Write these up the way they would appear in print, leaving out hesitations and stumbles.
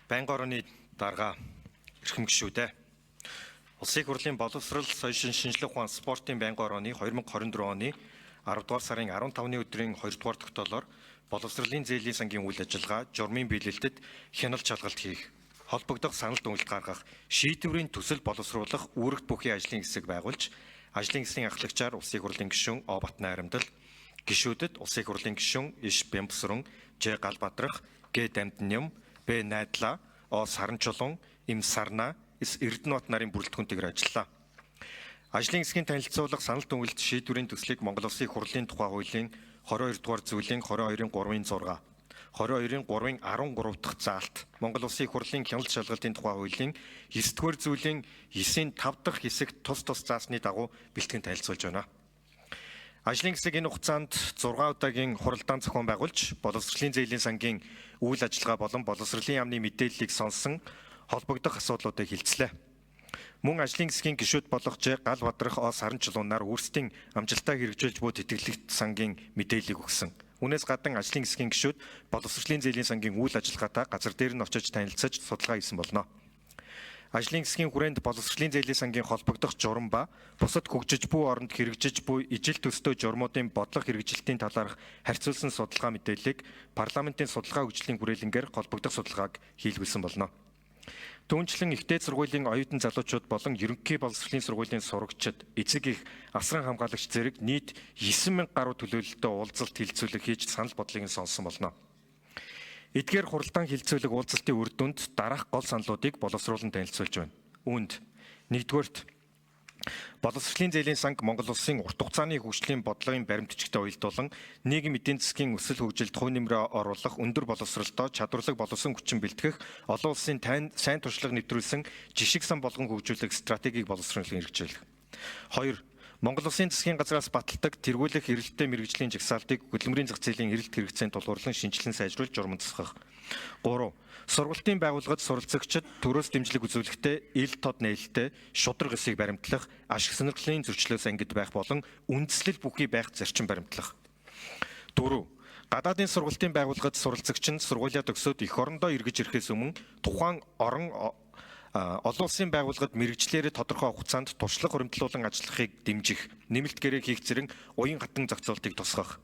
Байнгын орны дарга эрхэм гишүүдээ. Улсын их хурлын боловсрол, соёлын шинжилгээ ухаан спортын байнгын орны 2024 оны 10 дугаар сарын 15-ны өдрийн 2 дугаар тогтоолоор боловсролын зээлийн сангийн үйл ажиллагаа журмын биелэлтэд хяналт шалгалт хийх, холбогдох санал дүгнэлт гаргах, шийдвэрийн төсөл боловсруулах үүрэгт бүхий ажлын хэсэг байгуулж, ажлын хэсгийн ахлагчаар улсын их хурлын гишүүн О Батнай Арамдал, гишүүдэд улсын их хурлын гишүүн Иш Бямбсрун, Ж Галбадрах, Г Дамдням, Б Найдлаа, О Саранчулан, Им Сарна, С Эрдэнэбат нарын бүрэлдэхүүнтэйгээр ажиллалаа. Ажлын хэсгийн танилцуулга санал дүгнэлт шийдвэрийн төслийг Монгол Улсын их хурлын тухай хуулийн 22 дугаар зүйлийн 22-ын 3-ын 6, 22-ын 3-ын 13 дахь заалт, Монгол Улсын их хурлын хяналт шалгалтын тухай хуулийн 9 дугаар зүйлийн 9-ийн 5 дахь хэсэгт тус заасны дагуу бэлтгэн танилцуулж байна. Ажлын хэсэг энэ хугацаанд 6 удаагийн хуралдаан зохион байгуулж, боловсролын зээлийн сангийн үйл ажиллагаа болон боловсролын яамны мэдээллийг сонсон холбогдох асуудлуудыг хилцлээ. Мөн ажлын хэсгийн гишүүд болох Ж Галбадрах, О Саранчулуунаар өөрсдийн амжилтаа хэрэгжүүлж буй тэтгэлэгт сангийн мэдээллийг өгсөн. Үүнээс гадна ажлын хэсгийн гишүүд боловсролын зээлийн сангийн үйл ажиллагаатай газар дээр нь очиж танилцаж судалгаа хийсэн болно. Ажлын хэсгийн хүрээнд боловсролын зээлийн сангийн холбогдох журам ба бусад хөгжиж буй оронд хэрэгжиж буй ижил төстэй журмуудын бодлого хэрэгжилтийн талаарх харьцуулсан судалгаа мэдээллийг парламентын судалгаа хөгжлийн хүрээлэнгээр холбогдох судалгааг хийлгүүлсэн болно. Түүнчлэн ихтэй сургуулийн оюутан залуучууд болон ерөнхий боловсролын сургуулийн сурагчид, эцэг их, асран хамгаалагч зэрэг нийт 9,000 гаруй төлөөлөлтөд уулзалт хилцүүлэг хийж санал бодлыг сонсон болно. Эдгээр хуралдаан хилцүүлэг уулзалтын үр дүнд дараах гол саналуудыг боловсруулан танилцуулж байна. Үүнд нэгдүгээрт боловсролын зээлийн санг Монгол Улсын урт хугацааны хөгжлийн бодлогын баримтчигтай уялдуулан нийгэм эдийн засгийн өсөл хөгжилд хувь нэмрээ оруулах, өндөр боловсролтой чадварлаг боловсон хүчин бэлтгэх, олон улсын сайн туршлага нэвтрүүлсэн жишг сан болгон хөгжүүлэх стратегийг боловсруулан хэрэгжүүлэх. 2. Монгол Улсын засгийн газраас баталдаг тэргүүлэх эрэлттэй мэргэжлийн жагсаалтыг хөдөлмөрийн зах зээлийн эрэлт хэрэгцээнд тулгуурлан шинжилэн сайжруулж журам засгах. 3. Сургалтын байгууллагад суралцагчид төрөөс дэмжлэг үзүүлэхдээ ил тод нээлттэй шудраг эсийг баримтлах, ашиг сонирхлын зөрчлөөс ангид байх болон үндэслэл бүхий байх зарчим баримтлах. 4. Гадаадын сургалтын байгууллагад суралцагч нь сургуулиа төгсөөд эх орондоо эргэж ирэхээс өмнө тухайн олон улсын байгууллагад мэргэжлээрээ тодорхой хугацаанд туршлага хуримтлуулан ажиллахыг дэмжих, нэмэлт гэрээ хийх зэрэг уян хатан зохицуултыг тусгах.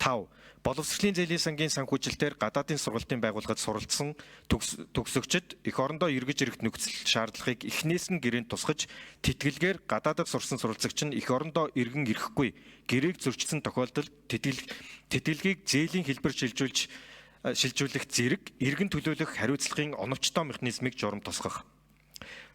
5. Боловсролын зээлийн сангийн санхүүжилтээр гадаадын сургалтын байгууллагад суралцсан төгсөгчид эх орондоо эргэж ирэхэд нөхцөл шаардлагыг эхнээс нь гэрээнд тусгаж, тэтгэлгээр гадаадд сурсан суралцагч нь эх орондоо эргэн ирэхгүй гэрээг зөрчсөн тохиолдолд тэтгэлгийг зээлийн хэлбэр шилжүүлэх зэрэг эргэн төлөөлөх хариуцлагын оновчтой механизмыг журам тусгах.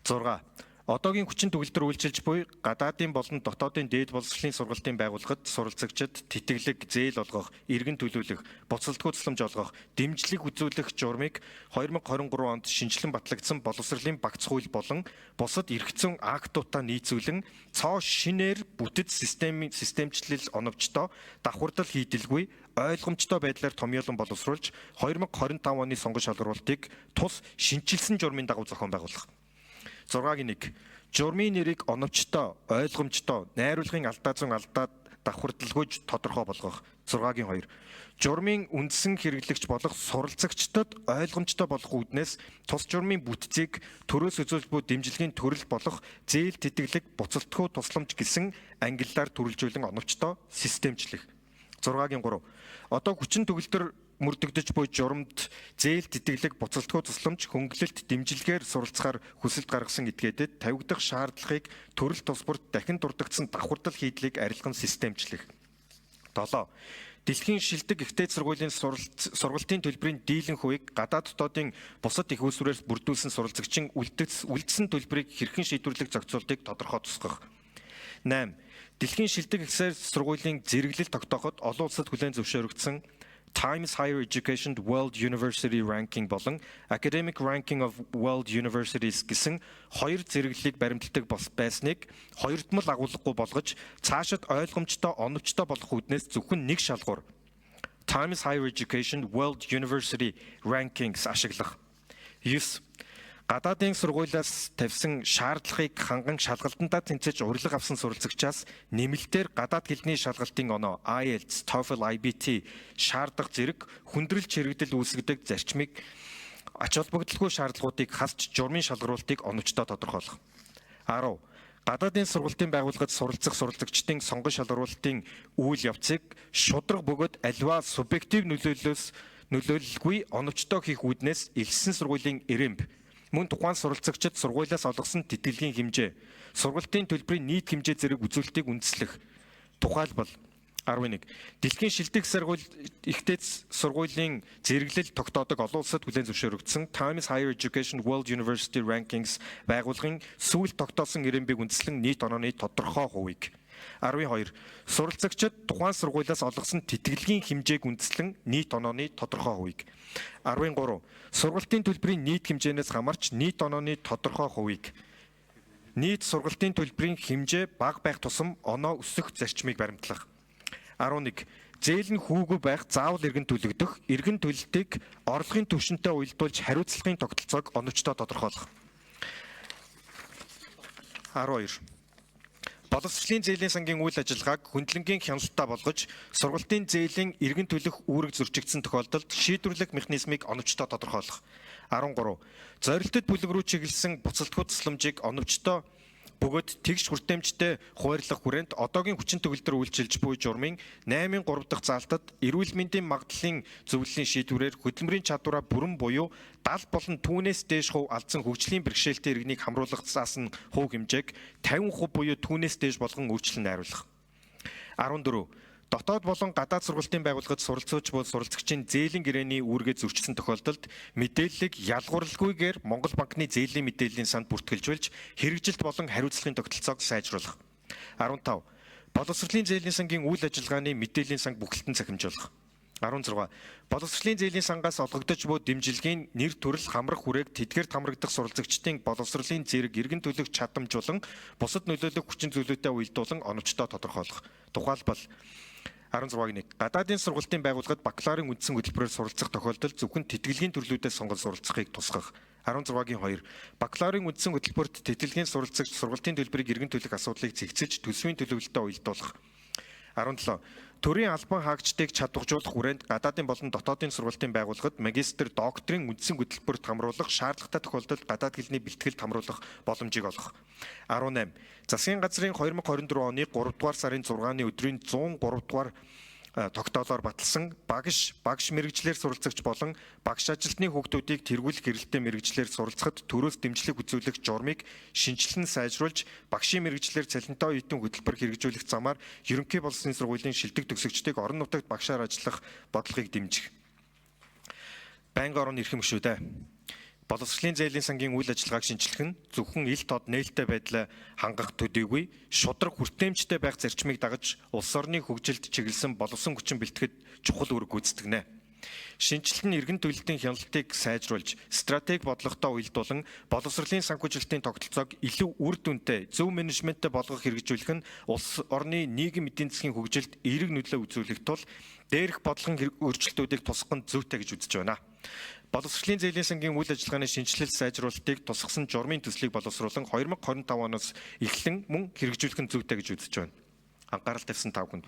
6. Одоогийн хүчин төгөлдөр үйлчилж буй гадаадын болон дотоодын дээд боловсролын сургалтын байгууллагад суралцагчид тэтгэлэг зээл олгох, эргэн төлөөлөх, боцолтгүй тусламж олгох, дэмжлэг үзүүлэх журмыг 2023 онд шинжилэн батлагдсан боловсролын багц хууль болон бусад эрх зүйн актуудаа нийцүүлэн цоо шинээр бүтэц системчлэл оновчтой, давхардал хийдэлгүй, ойлгомжтой байдлаар томьёолон боловсруулж 2025 оны сонгон шалгаруултыг тус шинжилсэн журмын дагуу зохион байгуулах. 6-гийн 1. Журмын нэрийг оновчтой, ойлгомжтой, найруулгын алдаа зүүн алдаа давхардалгүйж тодорхой болгох. 6-гийн 2. Журмын үндсэн хэрэглэгч болох суралцагчдад ойлгомжтой болох үүднээс тус журмын бүтцийг төрөөс үзүүлж буй дэмжлэгийн төрөл болох зээл тэтгэлэг буцалтгүй тусламж гэсэн ангиллаар төрөлжүүлэн оновчтой системчлэх. 6-гийн 3. Одоо хүчин төгөлдөр мөрдөгдөж буй журамд зээл тэтгэлэг буцалтгүй тусламж хөнгөлөлт дэмжлэгээр суралцахаар хүсэлт гаргасан этгээдэд тавигдах шаардлагыг төрөл тус бүрт дахин дурдгдсан давхардал хийдлийг арилган системчлэх. 7. Дэлхийн шилдэг ихтэй сургуулийн сургалтын төлбөрийн дийлэн хувийг гадаад дотоодын бусад их үүсвэрээс бүрдүүлсэн суралцагчийн үлдсэн төлбөрийг хэрхэн шийдвэрлэх зохицуултыг тодорхой тусгах. 8. Дэлхийн шилдэг ихтэй сургуулийн зэрэглэл тогтооход олон улсад хүлээн зөвшөөрөгдсөн Times Higher Education World University Ranking болон Academic Ranking of World Universities гэсэн хоёр зэрэглэлийг баримталдаг байсныг хоёрдмол агуулгагүй болгож цаашид ойлгомжтой, оновчтой болох үүднээс зөвхөн нэг шалгуур Times Higher Education World University Rankings ашиглах. 9. Гадаадын сургуулиас тавьсан шаардлагыг ханган шалгалтандаа тэнцэж урилга авсан суралцагчаас нэмэлтээр гадаад хэлний шалгалтын оноо IELTS, TOEFL, IBT шаардах зэрэг хүндрэлж хэрэгдэл үүсгэдэг зарчмыг Ач холбогдолгүй шаардлагуудыг хасч журмын шалгаруултыг оновчтой тодорхойлох. 10. Гадаадын сургалтын байгууллагад суралцах суралцагчдын сонгон шалгаруулалтын үйл явцыг шударга бөгөөд аливаа субъектив нөлөөлөлгүй оновчтой хийх үүднээс элссэн сургуулийн эрэмб мөн тухайн суралцагчид сургуулиас олгосон тэтгэлгийн хэмжээ, сургалтын төлбөрийн нийт хэмжээ зэрэг үзүүлэлтийг үндэслэх. Тухайлбал 11. Дэлхийн шилдэг ихтэйц сургуулийн зэрэглэл тогтоодог олон улсад хүлээн зөвшөөрөгдсөн Times Higher Education World University Rankings байгууллагын сүүлд тогтоосон ирэмбийг үндэслэн нийт онооны тодорхой хувийг. 12. Суралцагчид тухайн сургуулиас олгосон тэтгэлгийн хэмжээг үндэслэн нийт онооны тодорхой хувийг. 13. Сургалтын төлбөрийн нийт хэмжээнээс хамаарч нийт онооны тодорхой хувийг. Нийт сургалтын төлбөрийн хэмжээ бага байх тусам оноо өсөх зарчмыг баримтлах. 11. Зээл нь хүүгүй байх заавал иргэн төлөгдөх, иргэн төлөлтийг орлогын түвшинтэй уялдуулж хариуцлагын тогтолцоог оновчтой тодорхойлох. 12. Боловсролын зээлийн сангийн үйл ажиллагааг хөндлөнгийн хяналттай болгож, сургалтын зээлийн иргэн төлөх үүрэг зөрчигдсөн тохиолдолд шийдвэрлэх механизмыг оновчтой тодорхойлох. 13. Зорилттой бүлэг рүү чиглэсэн буцалтгүй тусламжийг оновчтой бөгөөд тэгш хүртээмжтэй хуваарлах хүрээнд одоогийн хүчин төгөлдөр үйлчилж буй журмын 8-3 дахь заалтад эрүүл мэндийн магадлалын зөвлөлийн шийдвэрээр хөдөлмөрийн чадвараа бүрэн буюу 70 болон түүнээс дээш хувь алдсан хөгжлийн бэрхшээлтэй иргэнийг хамруулах заасан хувь хэмжээг 50% буюу түүнээс дээш болгон өөрчлөн найруулах. 14. Дотоод болон гадаад сургалтын байгууллагад суралцууч буй суралцагчийн зээлийн гэрээний үүргээ зөрчсөн тохиолдолд мэдээллийг ялгуурлалгүйгээр Монгол банкны зээлийн мэдээллийн санд бүртгэлжүүлж хэрэгжилт болон хариуцлагын тогтолцоог сайжруулах. 15. Боловсролын зээлийн сангийн үйл ажиллагааны мэдээллийн санг бүхэлдэн цахимжуулах. 16. Боловсролын зээлийн сангаас олгогдож буй дэмжлэгийн нэр төрөл хамрах хүрээг тэдгээрт хамрагдах суралцагчдын боловсролын зэрэг иргэн төлөх чадамжуулан бусад нөлөөлөх хүчин зүйлүүдэд уялдуулан оновчтой тодорхойлох. Тухайлбал 16-ны гадаадын сургалтын байгууллагад бакалаврын үндсэн хөтөлбөрөөр суралцах тохиолдолд зөвхөн тэтгэлгийн төрлүүдээс сонгон суралцахыг тусгах. 16-гийн 2. Бакалаврын үндсэн хөтөлбөрт тэтгэлгийн суралцагч сургалтын төлбөрийг иргэн төлөх асуудлыг зэгцэлж төсвийн төлөвлөлтөд уялдуулах. 17. Төрийн албан хаагчдыг чадваржуулах хүрээнд гадаадын болон дотоодын сургалтын байгууллагад магистр, докторийн үндсэн хөтөлбөрт хамруулах шаардлагатай тохиолдолд гадаад хэлний бэлтгэлд хамруулах боломжийг олгох. 18. Засгийн газрын 2024 оны 3 дугаар сарын 6-ны өдрийн 103 дугаар тогтоолоор баталсан багш мэрэгчлэр суралцагч болон багш ажилтны хүүхдүүдийг тэргүүлэх эрэлттэй мэрэгчлэр суралцахад төрөөс дэмжлэг үзүүлэх журмыг шинжилэн сайжруулж багшийн мэрэгчлэр цалинтай оюутан хөтөлбөр хэрэгжүүлэх замаар ерөнхий боловсролын сургуулийн шилдэг төгсөгчдийг орон нутагт багшаар ажиллах бодлогыг дэмжих. Байнгын орон эрхэм гишүүдээ. Боловсролын зээлийн сангийн үйл ажиллагааг шинжлэх нь зөвхөн ил тод нээлттэй байдлаа хангах төдийгүй шударга хүртээмжтэй байх зарчмыг дагаж улс орны хөгжилд чиглэсэн боловсон хүчин бэлтгэхэд чухал үүрэг гүйцэтгэнэ. Шинжилэл нь иргэн төлөлтийн хяналтыг сайжруулж, стратеги бодлоготой уялдуулан боловсролын санхүүжилтийн тогтолцоог илүү үр дүнтэй, зөв менежменттэй болгох хэрэгжүүлэх нь улс орны нийгэм эдийн засгийн хөгжилд эерэг нөлөө үзүүлэх тул дээрх бодлогын өөрчлөлтүүдийг тусгах нь зүйтэй гэж үзэж байна. Боловсролын зээлийн сангийн үйл ажиллагааны шинжилэл сайжруулалтыг тусгасан журмын төслийг боловсруулан 2025 оноос эхлэн мөн хэрэгжүүлэх нь зүйтэй гэж үзэж байна. Анхаарал тавьсан та бүхэнд